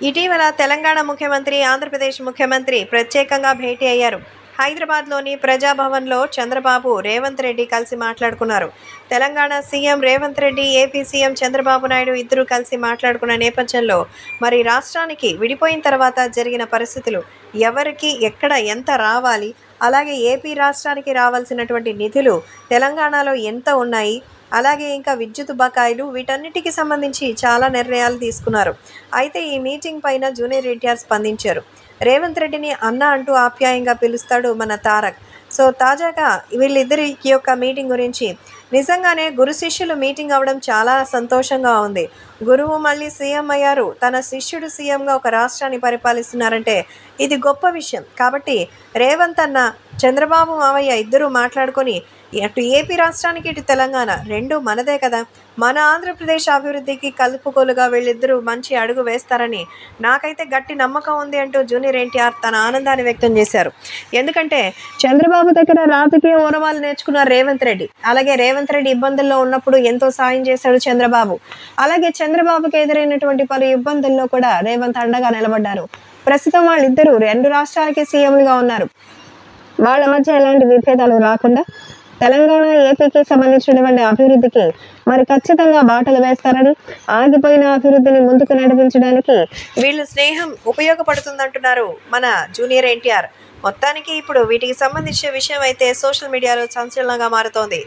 ఇటీవల తెలంగాణ ముఖ్యమంత్రి, ఆంధ్రప్రదేశ్ ముఖ్యమంత్రి ప్రత్యేకంగా భేటీ అయ్యారు. హైదరాబాద్లోని ప్రజాభవన్లో చంద్రబాబు, రేవంత్ రెడ్డి కలిసి మాట్లాడుకున్నారు. Telangana CM Revanth Reddy, AP CM Chandrababu Naidu ఇద్దరూ కలిసి మాట్లాడుకున్న నేపథ్యంలో మరి రాష్ట్రానికి విడిపోయిన తర్వాత జరిగిన పరిస్థితులు, ఎవరికి ఎక్కడ ఎంత రావాలి, అలాగే ఏపీ రాష్ట్రానికి రావాల్సినటువంటి నిధులు తెలంగాణలో ఎంత ఉన్నాయి, అలాగే ఇంకా విద్యుత్ బకాయిలు, వీటన్నిటికి సంబంధించి చాలా నిర్ణయాలు తీసుకున్నారు. అయితే ఈ మీటింగ్ పైన జూనియర్ ఎన్టీఆర్ స్పందించారు. రేవంత్ రెడ్డిని అన్న అంటూ ఆప్యాయంగా పిలుస్తాడు మన తారక్. సో తాజాగా వీళ్ళిద్దరి యొక్క మీటింగ్ గురించి, నిజంగానే గురు శిష్యులు మీటింగ్ అవ్వడం చాలా సంతోషంగా ఉంది. గురువు మళ్ళీ సీఎం అయ్యారు, తన శిష్యుడు సీఎంగా ఒక రాష్ట్రాన్ని పరిపాలిస్తున్నారంటే ఇది గొప్ప విషయం. కాబట్టి రేవంత్ అన్న, చంద్రబాబు మావయ్య ఇద్దరూ మాట్లాడుకొని అటు ఏపీ రాష్ట్రానికి ఇటు తెలంగాణ రెండు మనదే కదా, మన ఆంధ్రప్రదేశ్ అభివృద్ధికి కలుపుకోలుగా వీళ్ళిద్దరూ మంచి అడుగు వేస్తారని నాకైతే గట్టి నమ్మకం ఉంది అంటూ జూనియర్ ఎన్టీఆర్ తన ఆనందాన్ని వ్యక్తం చేశారు. ఎందుకంటే చంద్రబాబు దగ్గర రాజకీయ ఓనమాలు నేర్చుకున్న రేవంత్ రెడ్డి, అలాగే రేవంత్ రెడ్డి ఇబ్బందుల్లో ఉన్నప్పుడు ఎంతో సాయం చేశాడు చంద్రబాబు. అలాగే చంద్రబాబుకి ఎదురైనటువంటి పలు ఇబ్బందుల్లో కూడా రేవంత్ అండగా నిలబడ్డారు. ప్రస్తుతం వాళ్ళిద్దరూ రెండు రాష్ట్రాలకి సీఎంలుగా ఉన్నారు. వాళ్ళ మధ్య ఎలాంటి విభేదాలు రాకుండా తెలంగాణ, ఏపీకి సంబంధించినటువంటి అభివృద్ధికి మరి ఖచ్చితంగా బాటలు వేస్తారని, ఆగిపోయిన అభివృద్ధిని ముందుకు నడిపించడానికి వీళ్ళ స్నేహం ఉపయోగపడుతుందంటున్నారు మన జూనియర్ ఎన్టీఆర్. మొత్తానికి ఇప్పుడు వీటికి సంబంధించిన విషయం అయితే సోషల్ మీడియాలో సంచలనంగా మారుతోంది.